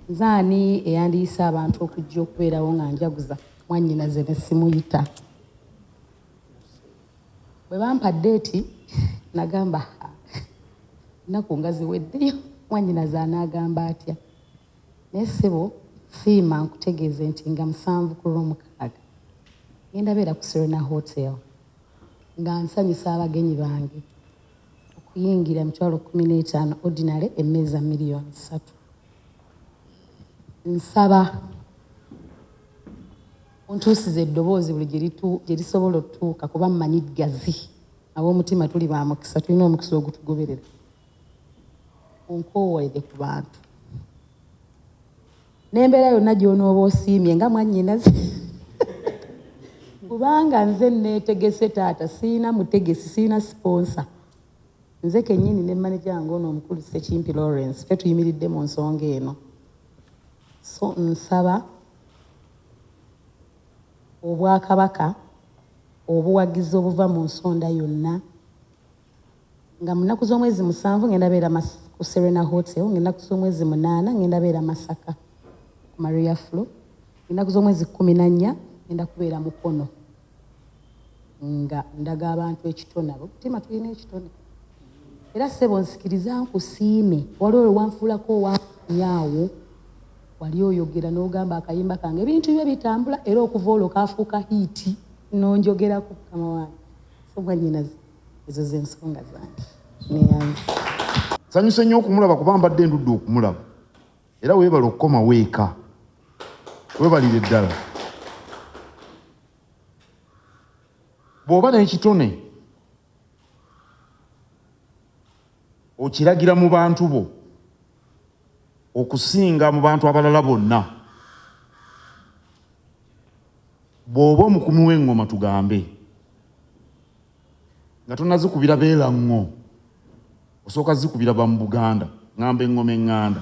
Nzani eyandiyisa abantu okujja okubeerawo nga njaguza mwannyinaze ne simuyita. Bwe bampa ddeeti nagamba ennaku nga ziweddeyo mwannyinaze anaagamba atya. Naye ssebo siima nkutegeeze nti nga 7 ku Lwomukaaga ngenda beera ku Serena Hotel nga nsanyusa abagenyi bange okuyingira 15,000 ordinary emmeeza 3,000,000. Nsaba ontuusize eddoboozi buli gye lisobola otuuka kuba mmanyi ggazi ab'omutima tuli ba mukisa tulina omukisa ogutugoberera. Onkoowere ku bantu n'embeera yonna gy'onooba osiimye nga mwannyinaze kubanga nze neetegese taata siina mutegesi siina siponsa nze kennyini ne maneja wange ono omukulu Ssekimpi Lawrence fe tuyimiridde mu nsonga eno. So nsaba obwakabaka obuwagizi obuva mu nsonda yonna nga mu nnaku z'omwezi 7 ngenda beera ku Serena Hotel, ng'ennaku z'omwezi 8 ngenda beera Masaka ku Maria Flow, ennaku z'omwezi 14 ngenda kubeera Mukono nga ndaga abantu ekitone. Ab'omutima tulina ekitone. Era ssebo nsikiriza nkusiime waliwo lwewanfuulako owaanyaawo wali oyogera n'ogamba akayimba kange ebintu bye bitambula era okuva olwo kaafuuka hiiti n'onjogerako mukama wange. So mwannyinaze ezo z'ensonga zange neyanze. Sanyuse nnyo okumulaba kuba mbadde ndudde okumulaba era weebala okukoma weeka weebalire ddala. Bw'oba n'ekitone okiragira mu bantu bo okusinga mu bantu abalala bonna. Bw'oba omukumi w'eŋŋoma tugambe nga tonnazikubira beeraŋŋo osooka zikubira ba mu Buganda ŋŋamba eŋŋoma eŋŋanda.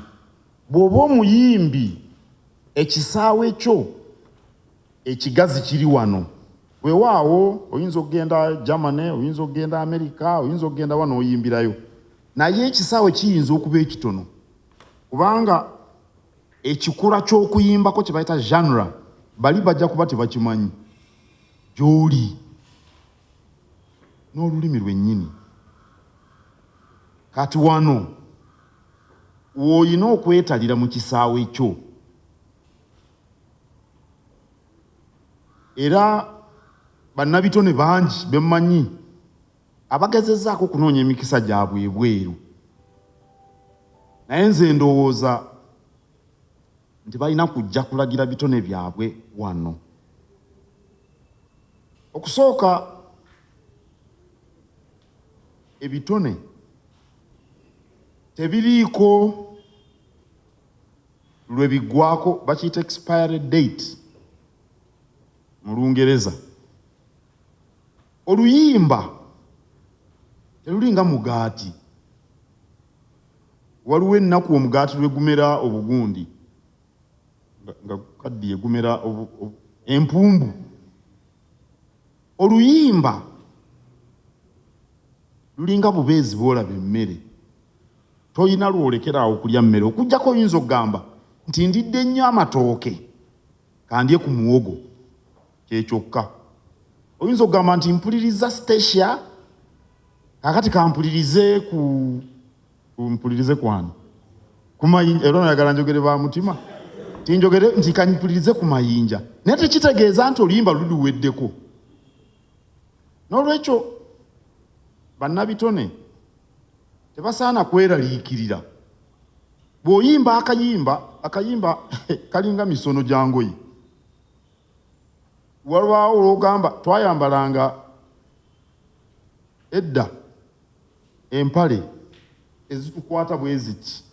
Bw'oba omuyimbi ekisaawe kyo ekigazi kiri wano. Weewaawo oyinza okugenda Germany, oyinza okugenda America, oyinza okugenda wano oyimbirayo, naye ekisaawe kiyinza okuba ekitono kubanga ekikula ky'okuyimbako kye bayita genre bali bajja kuba tebakimanyi gy'oli n'olulimi lwennyini. Kati wano w'olina okwetalira mu kisaawe kyo. Era bannabitone bangi bemmanyi abagezezzaako okunoonya emikisa gyabwe ebweru, naye nze ndowooza nti balina kujja kulagira bitone byabwe wano. Okusooka ebitone tebiriiko lwe biggwako, bakiyita expiry date mu Lungereza. Oluyimba terulinga mugaati. Waliwo ennaku omugaati lwe gumera obugundi nga kaddiye gumera empumbu. Oluyimba lulinga bubeezi bw'olaba emmere. Toyina lwolekera okulya mmere okuggyako oyinza okugamba nti ndidde nnyo amatooke kandye ku muwogo kyekyokka. Oyinza okugamba nti mpuliriza Stacia kakati kampulirize mpulirize kwani ku mayinja. Era nayagala njogere ba mutima tinjogere nti kanyipulirize ku mayinja, naye tekitegeeza nti oluyimba luluweddeko. N'olwekyo bannabitone tebasaana kweraliikirira. Bw'oyimba akayimba kalinga misono gya ngoye. Walwawo olwogamba twayambalanga edda empale ezitukwata bwe ziti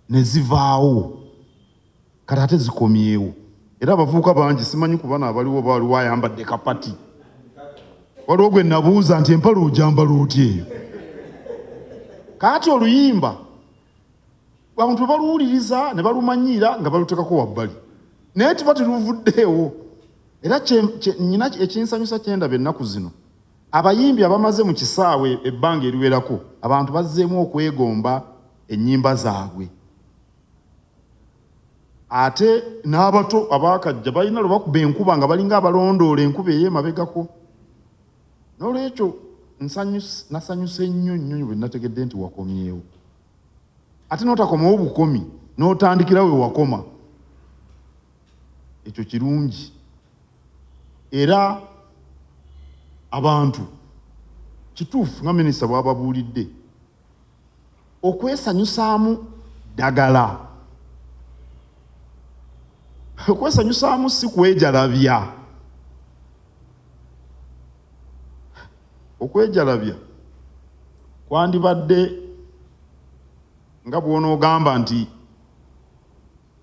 ne zivaawo kati ate zikomyewo. Era abavubuka bangi simanyi ku bano abaliwo baaliwo ayambadde kapati. Waliwo gwe nabuuza nti empale ojambala otya eyo? Kaati oluyimba abantu baluwuliriza ne balumanyiira nga balutekako wabbali. Naye tuba teruvuddeewo. Era nnyina ekinsanyusa kyendaba ennaku zino. Abayimbi abamaze mu kisaawe ebbanga eriwerako, abantu bazzeemu okwegomba ennyimba zaabwe. Ate n'abato abaakajja balina lwe bakuba enkuba nga balinga abalondoola enkuba ey'emabegako. N'olwekyo nasanyuse nnyo bwe nategedde nti wakomyewo. Ate n'otakomawo bukomi n'otandikira we wakoma. Ekyo kirungi. Era abantu kituufu nga minisita bw'ababuulidde okwesanyusaamu ddagala. Okwesanyusaamu si kwejalabya. Okwejalabya kwandibadde nga bw'onoogamba nti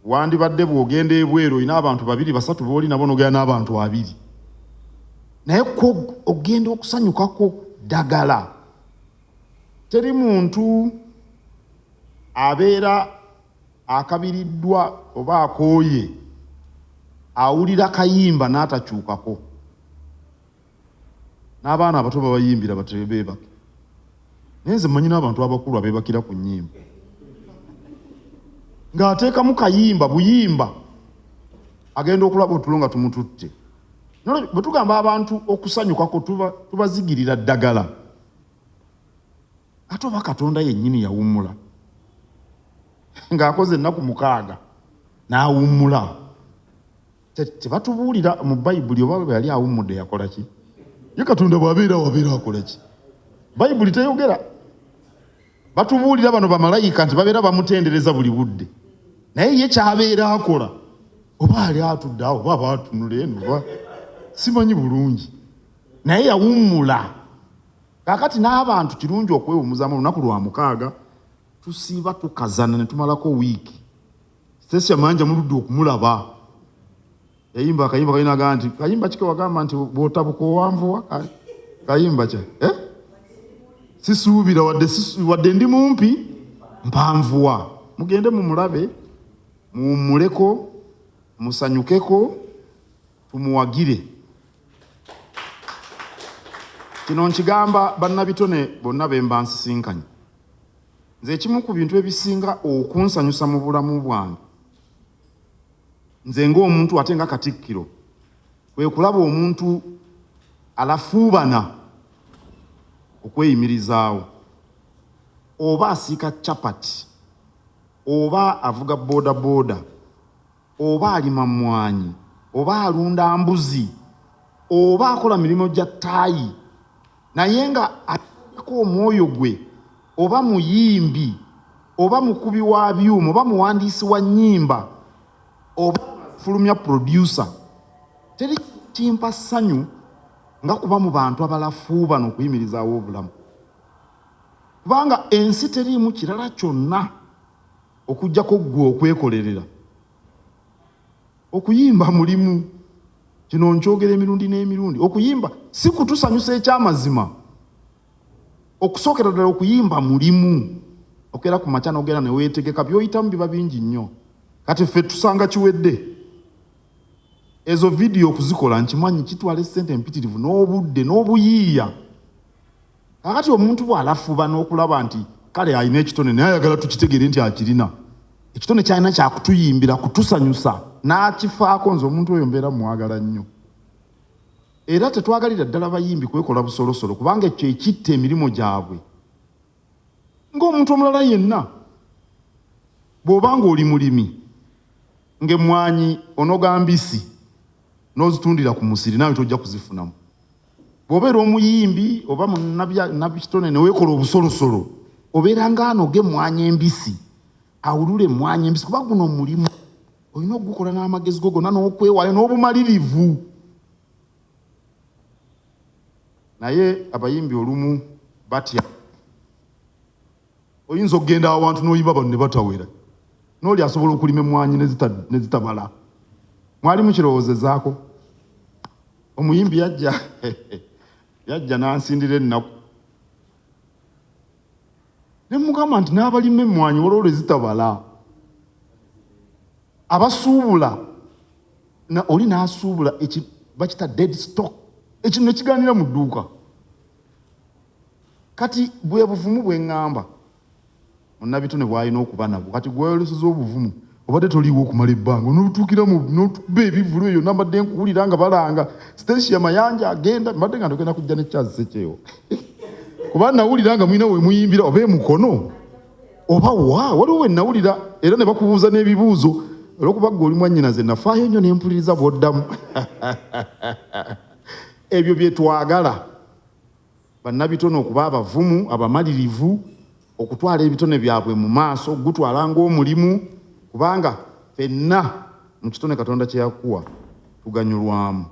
wandibadde bw'ogenda ebweru olina abantu 2 3 b'oli nabo n'ogenda n'abantu 2. Naye ogenda okusanyukako ddagala. Teri muntu abeera akabiriddwa oba akooye awulira kayimba n'atakyukako. N'abaana abato babayimbira batere beebake. Naye nze mmanyi n'abantu abakulu abeebakira ku nnyimba. Ng'ateekamu kayimba buyimba agenda okulaba otulo nga tumututte. Bwe tugamba abantu okusanyukako tubazigirira ddagala. Ate oba Katonda yennyini yawummula ng'akoze ennaku 6 n'awummula. Tebatubuulira mu Bayibuli oba bwe yali awummudde yakola ki? Ye Katonda bw'abeera wabeera akola ki? Bayibuli teyogera. Batubuulira bano bamalayika nti babeera bamutendereza buli budde. Naye ye ky'abeera akola oba ali atudde awo oba baatunula eno oba simanyi bulungi. Naye yawummula. Kaakati n'abantu kirungi okwewummuzaamu olunaku lwa 6 tusiiba tukazana ne tumalako wiiki. Siteesya Manja muludde okumulaba. Yayimba akayimba kalina agamba nti kayimba kike wagamba nti bw'otabuka owanvuwa kayimba kya sisuubira wadde ndi mumpi mpanvuwa. Mugende mumulabe muwummuleko musanyukeko tumuwagire. Kino nkigamba bannabitone bonna be mba nsisinkanye. Nze ekimu ku bintu ebisinga okunsanyusa mu bulamu bwange nze ng'omuntu ate nga Katikkiro kwe kulaba omuntu alafuubana okweyimirizaawo, oba asiika capati, oba avuga boodabooda, oba alima mmwanyi, oba alunda mbuzi, oba akola mirimu gya ttaayi, naye nga atako omwoyo gwe, oba muyimbi, oba mukubi wa byuma, oba muwandiisi wa nnyimba, oba fulumya producer. Teri kimpa ssanyu nga kuba mu bantu abalafuubana okuyimirizaawo obulamu. Kubanga ensi teriimu kirala kyonna okuggyako ggwe okwekolerera. Okuyimba mulimu. Kino nkyogera emirundi n'emirundi. Okuyimba si kutusanyusa ekyamazima. Okusookera ddala okuyimba mulimu. Okera ku makya n'ogenda ne weetegeka by'oyitamu biba bingi nnyo. Kati ffe tusanga kiwedde. Ezo video okuzikola nkimanyi kitwala essente empitirivu n'obudde n'obuyiiya. Kakati omuntu bw'alafuba n'okulaba nti kale alina ekitone naye ayagala tukitegere nti akirina. Ekitone kyalina kyakutuyimbira kutusanyusa n'akifaako. Nze omuntu oyo mbeera mwagala nnyo. Era tetwagalira ddala bayimbi kwekola busolosolo kubanga ekyo ekitta emirimu gyabwe. Ng'omuntu omulala yenna bw'obanga oli mulimi ng'emmwanyi onoga mbisi n'ozitundira ku musiri nawe tojja kuzifunamu. Bw'obeera omuyimbi oba munnabitone ne weekola obusolosolo obeera ng'anoge emmwanyi embisi awulule emmwanyi embisi kuba guno omulimu olina ogukola n'amagezi go gonna n'okwewaayo n'obumalirivu. Naye abayimbi olumu batya. Oyinza okugenda awantu n'oyiba bano ne batawera n'oli asobola okulima emmwanyi ne zitabala. Mwali mukirowoozezaako? Omuyimbi yajja n'ansindira ennaku ne mugamba nti n'abalima emmwanyi olwolwe zitabala abasuubula oli n'asuubula bakita dead stock ekino ne kigaanira mu dduuka. Kati bwe buvumu bwe ŋŋamba munnabitone bw'alina okuba nabwo kati gweyoleseza obuvumu obadde toliiwo okumala ebbanga n'otuukira n'otuba ebivulu eyo nambadde nkuwulira nga balanga siteesi ya mayanja agenda mbadde nga ndogenda kujja nekyazekyeyo kuba nawulira nga mulina we muyimbira oba emukono oba waliwo we nawulira era ne bakubuuza n'ebibuuzo olw'okuba ggwe oli mwannyinaze nafaayo nnyo n'empuliriza bw'oddamu. Ebyo bye twagala bannabitone okuba abavumu abamalirivu okutwala ebitone byabwe mu maaso gutwala ng'omulimu kubanga ffenna mu kitone Katonda kye yakuwa tuganyulwamu.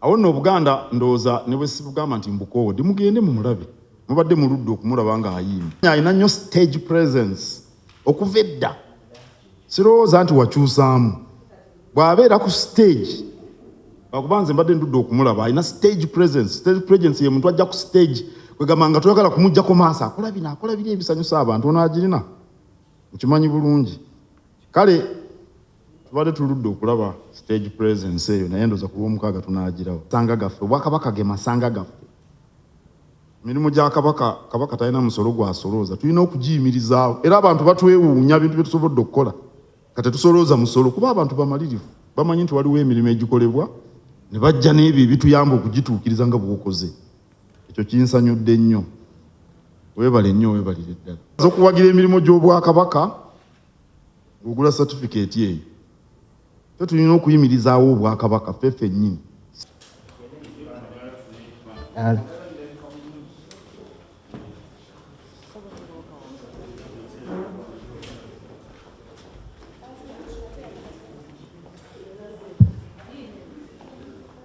Awo nno Obuganda ndowooza ne bwe sibugamba nti mbukoowe ndi mugende mumulabe mubadde muludde okumulaba ng'ayimba. Alina nnyo stage presence okuva edda sirowooza nti wakyusaamu bw'abeera ku stage akuba nze mbadde ndudde okumulaba alina stage presence. Stage presence ye muntu ajja ku stage kwegamba nga toyagala kumuggyako maaso akola biri ebisanyusa abantu ono agirina mukimanyi bulungi. Kale tubadde tuludde okulaba stage presence eyo naye ndowooza ku lw'omukaaga tunaagirawo. Masanga gaffe Obwakabaka ge masanga gaffe. Emirimu gya kabaka talina musolo gwasolooza tulina okugiyimirizaawo era abantu batwewuunya bintu bye tusobodde okukola kati tusolooza musolo kuba abantu bamalirivu bamanyi nti waliwo emirimu egikolebwa ne bajja n'ebyo ebituyamba okugituukiriza nga bw'okoze. Ekyo kinsanyudde nnyo. Weebale nnyo weebalire ddala. Okuwagira emirimu gy'Obwakabaka ogula certificate eyo ffe tulina okuyimirizaawo Obwakabaka ffe ffennyini.